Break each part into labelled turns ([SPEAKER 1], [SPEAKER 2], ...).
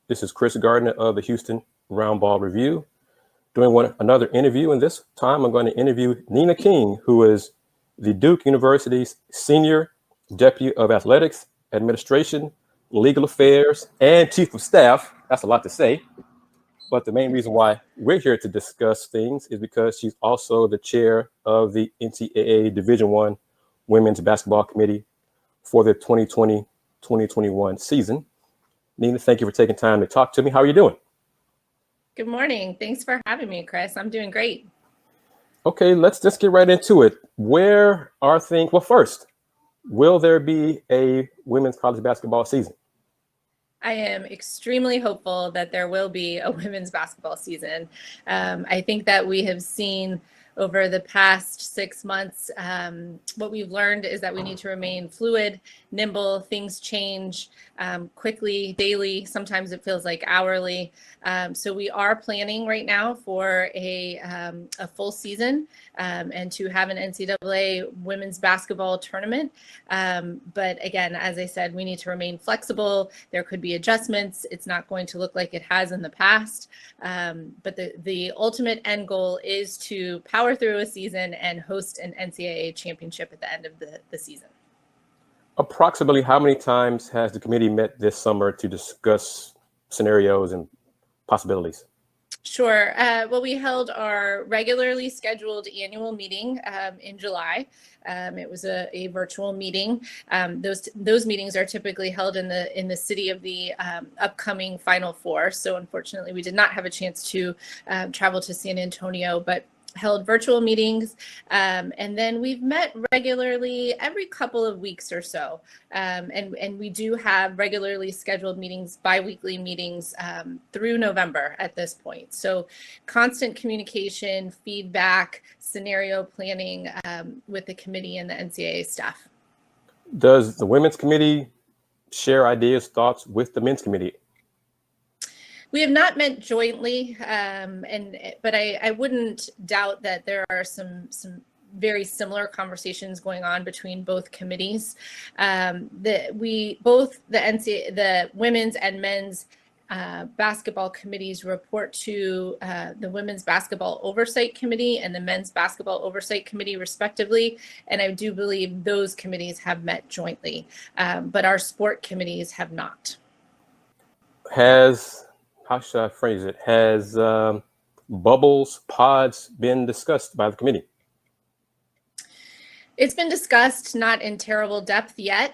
[SPEAKER 1] This is Chris Gardner of the Houston Roundball Review doing another interview, and this time I'm going to interview Nina King, who is the Duke University's Senior Deputy of Athletics, Administration, Legal Affairs, and Chief of Staff. That's a lot to say, but the main reason why we're here to discuss things is because she's also the chair of the NCAA Division I Women's Basketball Committee for the 2020-2021 season. Nina, thank you for taking time to talk to me. How are you doing?
[SPEAKER 2] Good morning. Thanks for having me, Chris. I'm doing great.
[SPEAKER 1] Okay, let's just get right into it. Where are things? Well, first, will there be a women's college basketball season?
[SPEAKER 2] I am extremely hopeful that there will be a women's basketball season. I think that we have seen over the past 6 months, what we've learned is that we need to remain fluid, nimble. Things change quickly, daily. Sometimes it feels like hourly. So we are planning right now for a full season and to have an NCAA women's basketball tournament. But again, as I said, we need to remain flexible. There could be adjustments. It's not going to look like it has in the past. But the ultimate end goal is to power through a season and host an NCAA championship at the end of the season.
[SPEAKER 1] Approximately how many times has the committee met this summer to discuss scenarios and possibilities?
[SPEAKER 2] Sure. Well, we held our regularly scheduled annual meeting in July. It was a virtual meeting. Those meetings are typically held in the city of the upcoming Final Four. So unfortunately, we did not have a chance to travel to San Antonio, but held virtual meetings. And then we've met regularly every couple of weeks or so. And we do have regularly scheduled meetings, biweekly meetings through November at this point. So constant communication, feedback, scenario planning with the committee and the NCAA staff.
[SPEAKER 1] Does the women's committee share ideas, thoughts with the men's committee?
[SPEAKER 2] We have not met jointly, but I wouldn't doubt that there are some very similar conversations going on between both committees. The women's and men's basketball committees report to the Women's Basketball Oversight Committee and the Men's Basketball Oversight Committee, respectively. And I do believe those committees have met jointly, but our sport committees have not.
[SPEAKER 1] How should I phrase it? Has bubbles, pods been discussed by the committee?
[SPEAKER 2] It's been discussed, not in terrible depth yet,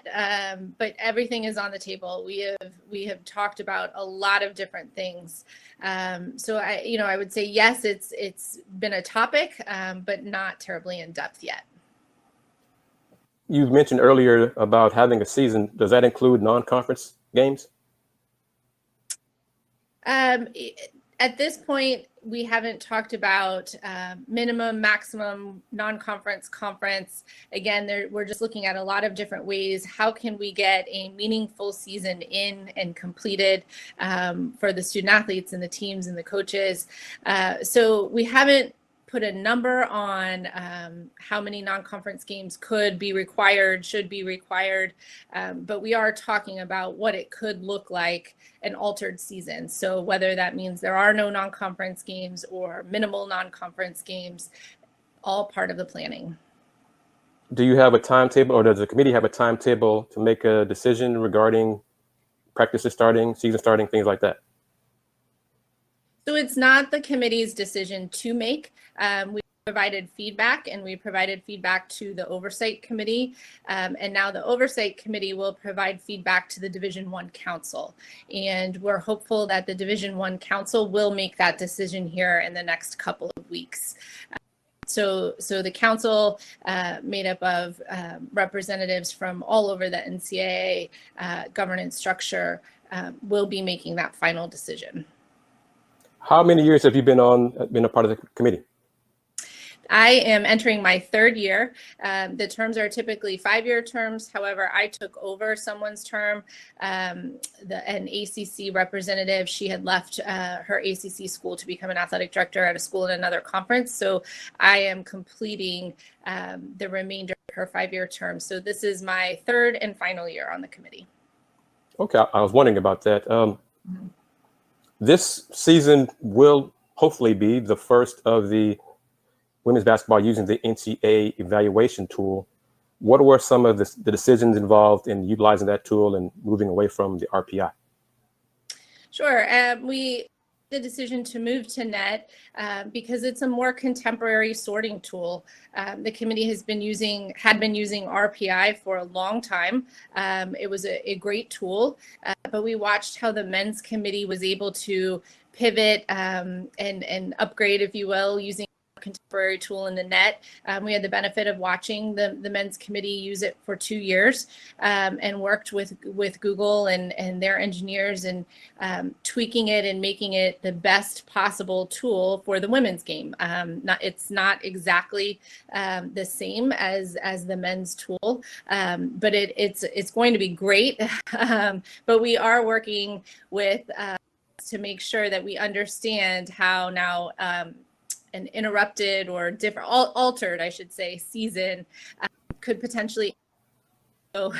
[SPEAKER 2] but everything is on the table. We have talked about a lot of different things. So I would say yes, it's been a topic, but not terribly in depth yet.
[SPEAKER 1] You mentioned earlier about having a season. Does that include non-conference games?
[SPEAKER 2] At this point, we haven't talked about minimum, maximum, non-conference, conference. Again, we're just looking at a lot of different ways. How can we get a meaningful season in and completed for the student athletes and the teams and the coaches? So we haven't put a number on how many non-conference games could be required, should be required, but we are talking about what it could look like an altered season. So whether that means there are no non-conference games or minimal non-conference games, all part of the planning.
[SPEAKER 1] Do you have a timetable, or does the committee have a timetable to make a decision regarding practices starting, season starting, things like that?
[SPEAKER 2] So it's not the committee's decision to make. We provided feedback, and we provided feedback to the Oversight Committee. And now the Oversight Committee will provide feedback to the Division I Council. And we're hopeful that the Division I Council will make that decision here in the next couple of weeks. So the council, made up of representatives from all over the NCAA governance structure, will be making that final decision.
[SPEAKER 1] How many years have you been a part of the committee?
[SPEAKER 2] I am entering my third year. The terms are typically 5-year terms. However, I took over someone's term, an ACC representative. She had left her ACC school to become an athletic director at a school in another conference. So I am completing the remainder of her 5-year term. So this is my third and final year on the committee.
[SPEAKER 1] Okay, I was wondering about that. This season will hopefully be the first of the women's basketball using the NCAA evaluation tool. What were some of the decisions involved in utilizing that tool and moving away from the RPI?
[SPEAKER 2] Sure. We the decision to move to net because it's a more contemporary sorting tool. The committee had been using RPI for a long time. It was a great tool, but we watched how the men's committee was able to pivot and upgrade, if you will, using contemporary tool in the net. We had the benefit of watching the men's committee use it for 2 years and worked with Google and their engineers and tweaking it and making it the best possible tool for the women's game. It's not exactly the same as the men's tool, but it's going to be great. But we are working with to make sure that we understand how now an interrupted or different, altered, I should say, season could potentially. So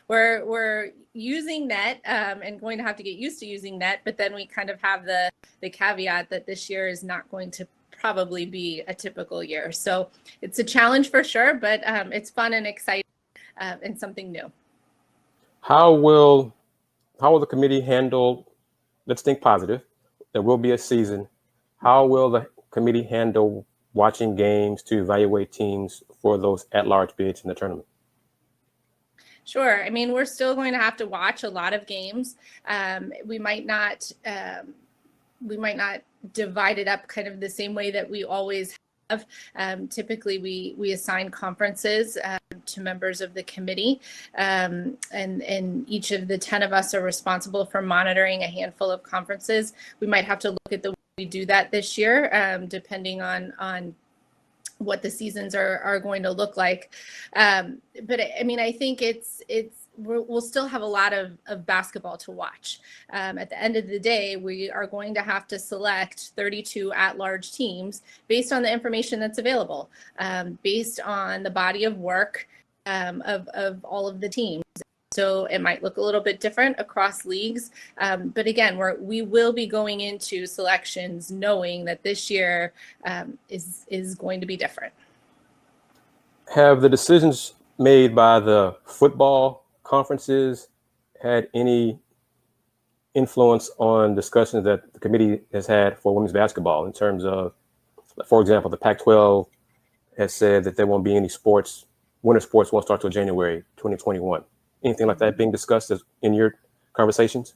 [SPEAKER 2] we're using net and going to have to get used to using net, but then we kind of have the caveat that this year is not going to probably be a typical year. So it's a challenge for sure, but it's fun and exciting and something new.
[SPEAKER 1] How will the committee handle? Let's think positive. There will be a season. How will the committee handle watching games to evaluate teams for those at-large bids in the tournament?
[SPEAKER 2] Sure. I mean, we're still going to have to watch a lot of games. We might not divide it up kind of the same way that we always have. Typically, we assign conferences to members of the committee, and each of the 10 of us are responsible for monitoring a handful of conferences. We might have to look at the way we do that this year, depending on what the seasons are going to look like. But I mean, I think we'll still have a lot of basketball to watch. At the end of the day, we are going to have to select 32 at-large teams based on the information that's available, based on the body of work of all of the teams. So it might look a little bit different across leagues. But again, we will be going into selections knowing that this year is going to be different.
[SPEAKER 1] Have the decisions made by the football conferences had any influence on discussions that the committee has had for women's basketball in terms of, for example, the Pac-12 has said that there won't be any winter sports won't start till January 2021. Anything like that being discussed in your conversations?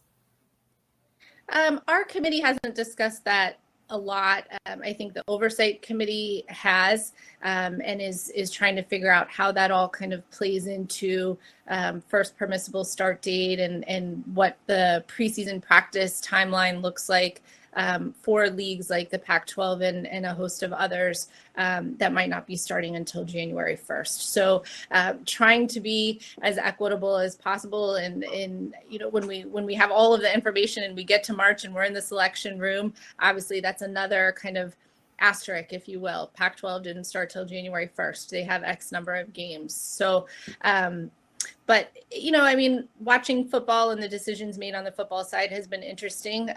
[SPEAKER 2] Our committee hasn't discussed that a lot. I think the oversight committee has and is trying to figure out how that all kind of plays into first permissible start date and what the preseason practice timeline looks like for leagues like the Pac-12 and a host of others that might not be starting until January 1st. So trying to be as equitable as possible. And when we have all of the information and we get to March and we're in the selection room, obviously that's another kind of asterisk, if you will. Pac-12 didn't start till January 1st. They have X number of games. So but, I mean, watching football and the decisions made on the football side has been interesting.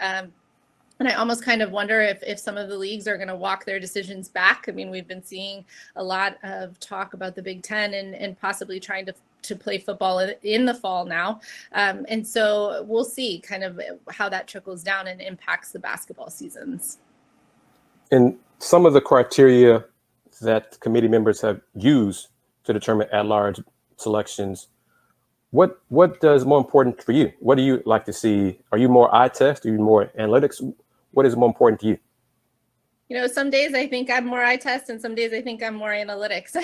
[SPEAKER 2] And I almost kind of wonder if some of the leagues are going to walk their decisions back. I mean, we've been seeing a lot of talk about the Big Ten and possibly trying to play football in the fall now. And so we'll see kind of how that trickles down and impacts the basketball seasons.
[SPEAKER 1] And some of the criteria that committee members have used to determine at-large selections, what is more important for you? What do you like to see? Are you more eye test? Are you more analytics? What is more important to you?
[SPEAKER 2] Some days I think I'm more eye test and some days I think I'm more analytics.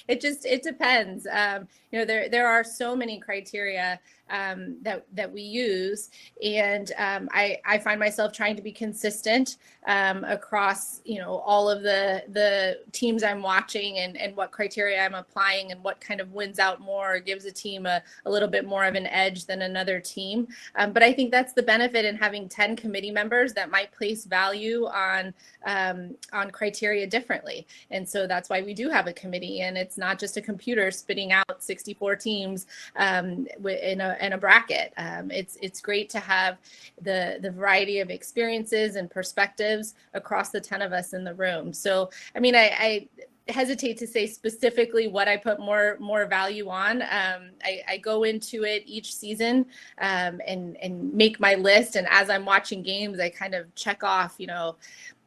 [SPEAKER 2] It depends. There are so many criteria that we use, and I find myself trying to be consistent across all of the teams I'm watching and what criteria I'm applying and what kind of wins out more or gives a team a little bit more of an edge than another team. But I think that's the benefit in having 10 committee members that might place value on on criteria differently. And so that's why we do have a committee, and it's not just a computer spitting out 64 teams in a bracket. It's great to have the variety of experiences and perspectives across the 10 of us in the room. So, I mean, I hesitate to say specifically what I put more value on. I go into it each season and make my list. And as I'm watching games, I kind of check off,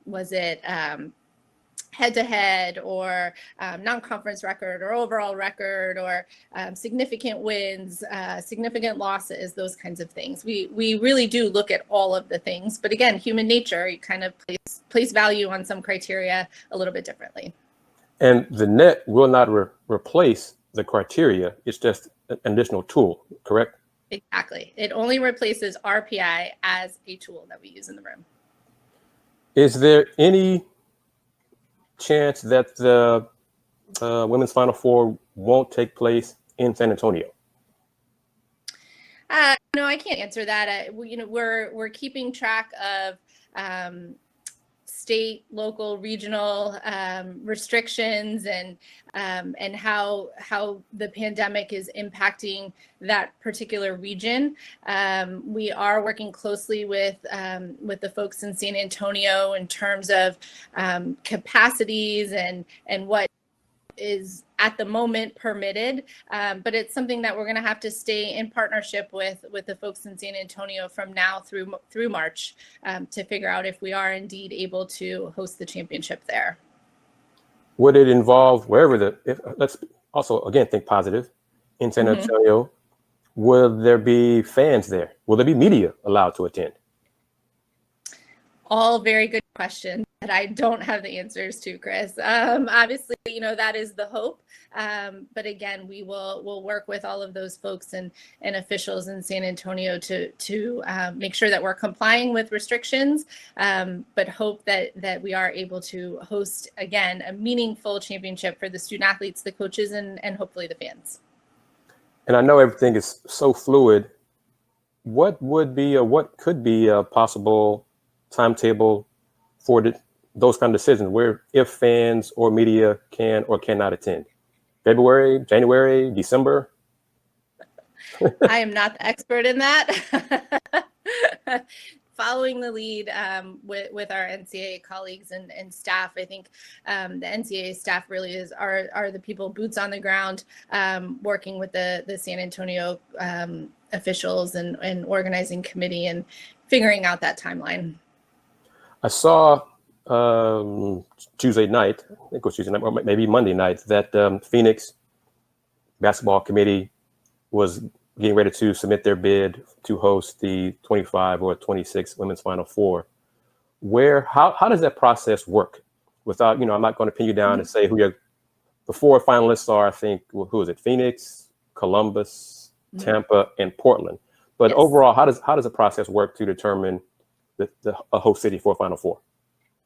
[SPEAKER 2] was it head-to-head or non-conference record or overall record or significant wins, significant losses, those kinds of things. We really do look at all of the things. But again, human nature, you kind of place value on some criteria a little bit differently.
[SPEAKER 1] And the net will not replace the criteria. It's just an additional tool, correct?
[SPEAKER 2] Exactly. It only replaces RPI as a tool that we use in the room.
[SPEAKER 1] Is there any chance that the Women's Final Four won't take place in San Antonio?
[SPEAKER 2] No, I can't answer that. We're keeping track of state, local, regional restrictions and how the pandemic is impacting that particular region. We are working closely with the folks in San Antonio in terms of capacities and what is at the moment permitted, but it's something that we're going to have to stay in partnership with the folks in San Antonio from now through March to figure out if we are indeed able to host the championship there.
[SPEAKER 1] Would it involve let's also again think positive in San Antonio? Will there be fans there? Will there be media allowed to attend?
[SPEAKER 2] All very good questions that I don't have the answers to, Chris. Obviously, that is the hope. But again, we'll work with all of those folks and officials in San Antonio to make sure that we're complying with restrictions, but hope that we are able to host, again, a meaningful championship for the student athletes, the coaches, and hopefully the fans. And
[SPEAKER 1] I know everything is so fluid. What could be a possible timetable for those kind of decisions where if fans or media can or cannot attend? February, January, December?
[SPEAKER 2] I am not the expert in that. Following the lead with our NCAA colleagues and staff, I think the NCAA staff really are the people boots on the ground, working with the San Antonio officials and organizing committee and figuring out that timeline.
[SPEAKER 1] I saw Tuesday night, I think it was Tuesday night, or maybe Monday night, that Phoenix basketball committee was getting ready to submit their bid to host the 25 or 26 Women's Final Four. How does that process work? Without, I'm not going to pin you down and say the four finalists are, I think, who is it? Phoenix, Columbus, Tampa, and Portland. But yes. Overall, how does the process work to determine a host city for Final Four?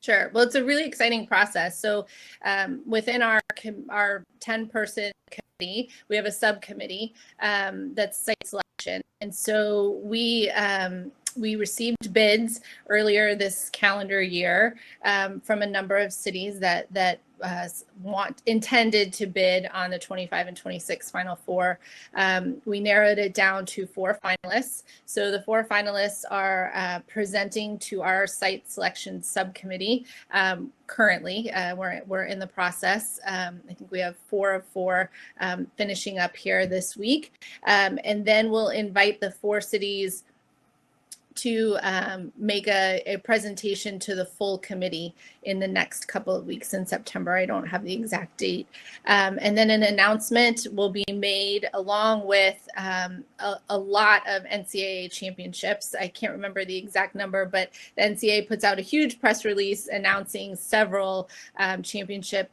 [SPEAKER 2] Sure. Well, it's a really exciting process. So within our 10-person committee, we have a subcommittee that's site selection. And so we received bids earlier this calendar year from a number of cities that intended to bid on the 25 and 26 Final Four. We narrowed it down to 4 finalists. So the 4 finalists are presenting to our site selection subcommittee. Currently, we're in the process. I think we have 4 of 4 finishing up here this week. And then we'll invite the 4 cities to make a presentation to the full committee in the next couple of weeks in September. I don't have the exact date. And then an announcement will be made along with a lot of NCAA championships. I can't remember the exact number, but the NCAA puts out a huge press release announcing several championship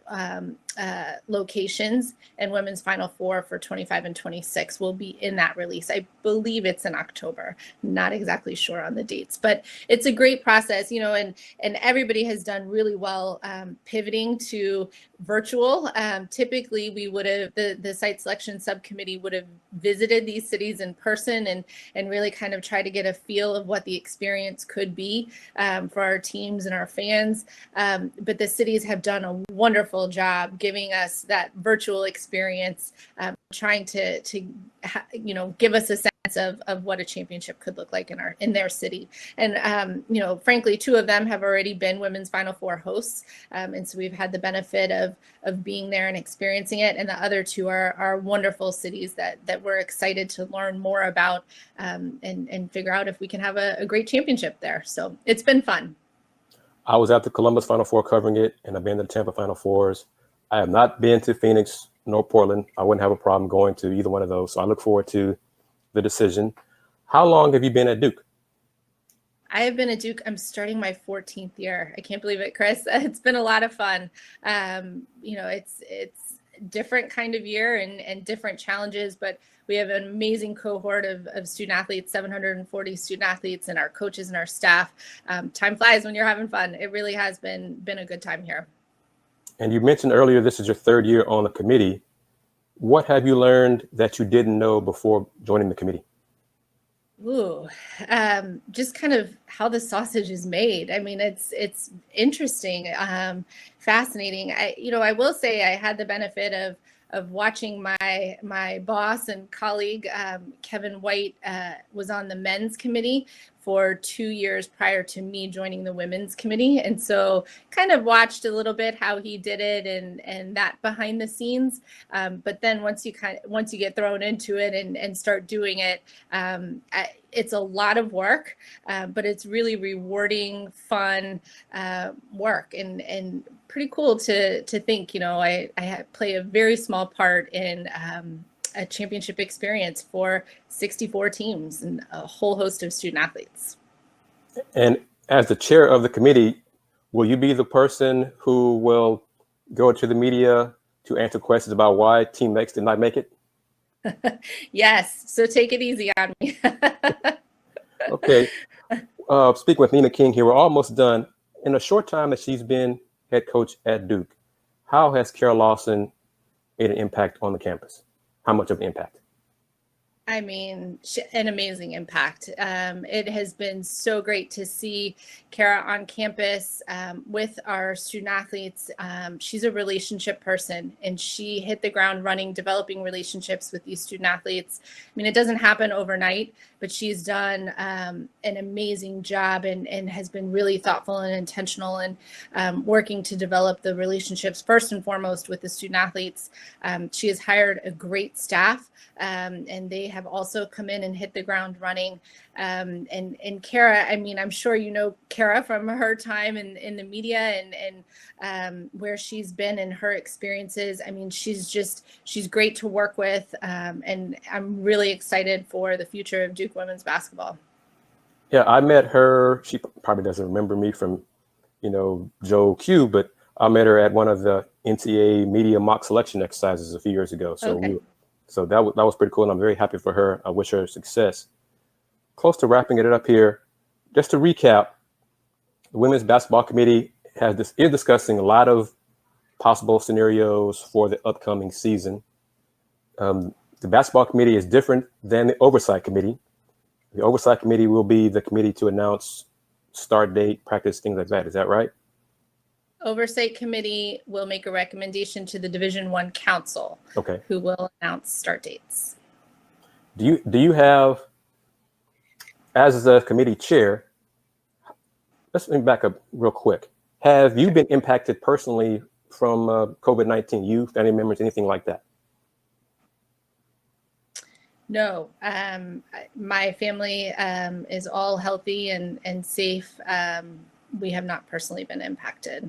[SPEAKER 2] locations, and women's Final Four for 25 and 26 will be in that release. I believe it's in October. Not exactly sure on the dates, but it's a great process, and everybody has done really well pivoting to virtual. Typically, we would have the site selection subcommittee would have visited these cities in person and really kind of try to get a feel of what the experience could be for our teams and our fans. But the cities have done a wonderful job giving us that virtual experience, trying to give us a sense of what a championship could look like in their city. And frankly, two of them have already been women's Final Four hosts, and so we've had the benefit of being there and experiencing it. And the other two are wonderful cities that we're excited to learn more about, and figure out if we can have a great championship there. So it's been fun.
[SPEAKER 1] I was at the Columbus Final Four covering it, and I've been to the Tampa Final Fours. I have not been to Phoenix nor Portland. I wouldn't have a problem going to either one of those. So I look forward to the decision. How long have you been at Duke?
[SPEAKER 2] I have been at Duke. I'm starting my 14th year. I can't believe it, Chris. It's been a lot of fun. It's different kind of year and different challenges, but we have an amazing cohort of student athletes, 740 student athletes, and our coaches and our staff. Time flies when you're having fun. It really has been a good time here.
[SPEAKER 1] And you mentioned earlier this is your third year on the committee. What have you learned that you didn't know before joining the committee?
[SPEAKER 2] Ooh, just kind of how the sausage is made. I mean, it's interesting, fascinating. I will say I had the benefit of watching my boss and colleague, Kevin White, was on the men's committee for 2 years prior to me joining the women's committee. And so kind of watched a little bit how he did it and that behind the scenes. But then once you get thrown into it and start doing it, it's a lot of work, but it's really rewarding, fun work, and pretty cool to think, I play a very small part in a championship experience for 64 teams and a whole host of student athletes.
[SPEAKER 1] And as the chair of the committee, will you be the person who will go to the media to answer questions about why Team X did not make it?
[SPEAKER 2] Yes. So take it easy on me.
[SPEAKER 1] Okay. Speaking with Nina King here, we're almost done. In a short time that she's been head coach at Duke, how has Cara Lawson made an impact on the campus? How much of an impact?
[SPEAKER 2] I mean, an amazing impact. It has been so great to see Cara on campus with our student athletes. She's a relationship person, and she hit the ground running, developing relationships with these student athletes. I mean, it doesn't happen overnight, but she's done an amazing job and has been really thoughtful and intentional and working to develop the relationships first and foremost with the student athletes. She has hired a great staff, and they have also come in and hit the ground running. And Cara, I mean, I'm sure you know Cara from her time in the media and where she's been and her experiences. I mean, she's great to work with, and I'm really excited for the future of Duke women's basketball.
[SPEAKER 1] Yeah, I met her. She probably doesn't remember me from, Joe Q, but I met her at one of the NCAA media mock selection exercises a few years ago. So
[SPEAKER 2] okay.
[SPEAKER 1] So that was pretty cool, and I'm very happy for her. I wish her success. Close to wrapping it up here. Just to recap, the Women's Basketball Committee is discussing a lot of possible scenarios for the upcoming season. The Basketball Committee is different than the Oversight Committee. The Oversight Committee will be the committee to announce start date, practice, things like that. Is that right?
[SPEAKER 2] Oversight Committee will make a recommendation to the Division I Council,
[SPEAKER 1] okay,
[SPEAKER 2] who will announce start dates.
[SPEAKER 1] Do you have, as the committee chair, let's back up real quick. Have you been impacted personally from COVID-19? You, family members, anything like that?
[SPEAKER 2] No, my family is all healthy and safe. We have not personally been impacted.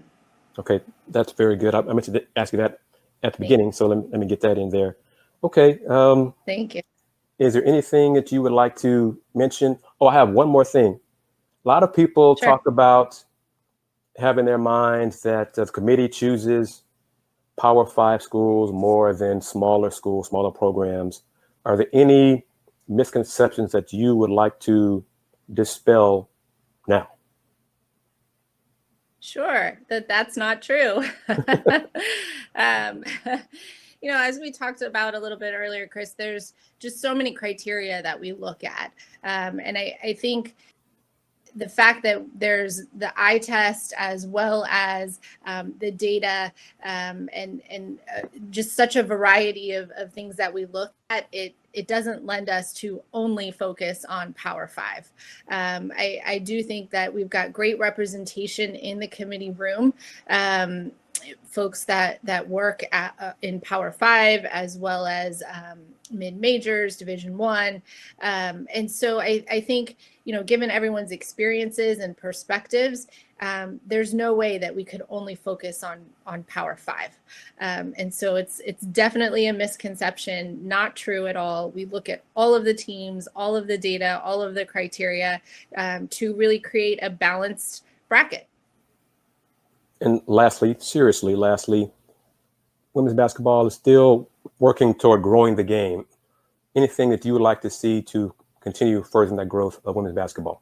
[SPEAKER 1] Okay, that's very good. I meant to ask you that at the beginning, so let me get that in there. Okay.
[SPEAKER 2] Thank you.
[SPEAKER 1] Is there anything that you would like to mention? Oh, I have one more thing. A lot of people talk about having their minds that the committee chooses Power Five schools more than smaller schools, smaller programs. Are there any misconceptions that you would like to dispel now?
[SPEAKER 2] Sure, that's not true. um, as we talked about a little bit earlier, Chris, there's just so many criteria that we look at. And I think the fact that there's the eye test as well as the data and just such a variety of things that we look at, it doesn't lend us to only focus on Power Five. I do think that we've got great representation in the committee room. Folks that work in Power Five as well as mid-majors, Division I. And so I think, given everyone's experiences and perspectives, there's no way that we could only focus on Power Five. And so it's definitely a misconception, not true at all. We look at all of the teams, all of the data, all of the criteria to really create a balanced bracket.
[SPEAKER 1] And lastly, women's basketball is still working toward growing the game. Anything that you would like to see to continue furthering that growth of women's basketball?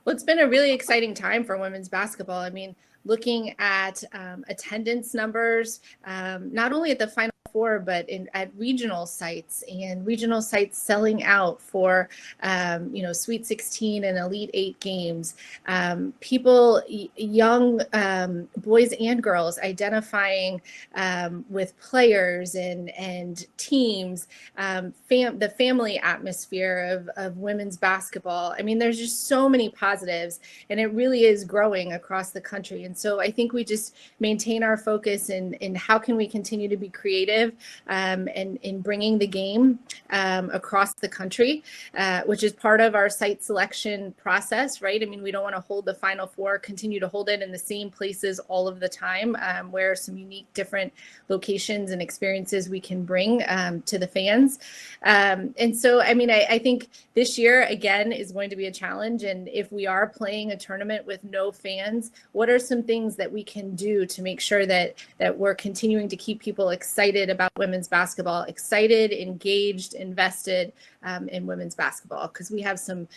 [SPEAKER 2] Well, it's been a really exciting time for women's basketball. I mean, looking at attendance numbers, not only at the Final Four, but at regional sites, and regional sites selling out for, Sweet 16 and Elite 8 games. People, young boys and girls, identifying with players and teams, the family atmosphere of women's basketball. I mean, there's just so many positives, and it really is growing across the country. And so I think we just maintain our focus in how can we continue to be creative and in bringing the game across the country, which is part of our site selection process, right? I mean, we don't want to hold the Final Four, continue to hold it in the same places all of the time, where some unique different locations and experiences we can bring to the fans. And so, I mean, I think this year, again, is going to be a challenge. And if we are playing a tournament with no fans, what are some things that we can do to make sure that we're continuing to keep people excited about women's basketball, excited, engaged, invested in women's basketball? Because we have some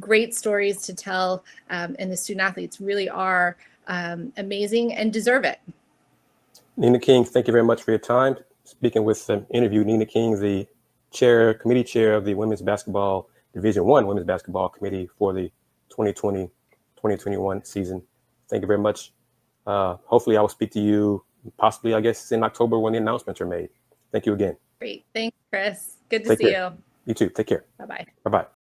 [SPEAKER 2] great stories to tell, and the student athletes really are amazing and deserve it.
[SPEAKER 1] Nina King, thank you very much for your time. Speaking with interview Nina King, the committee chair of the Women's Basketball Division I Women's Basketball Committee for the 2020-2021 season. Thank you very much. Hopefully I will speak to you possibly, I guess, in October when the announcements are made. Thank you again.
[SPEAKER 2] Great. Thanks, Chris. Good to see you.
[SPEAKER 1] You too. Take care.
[SPEAKER 2] Bye-bye.
[SPEAKER 1] Bye-bye.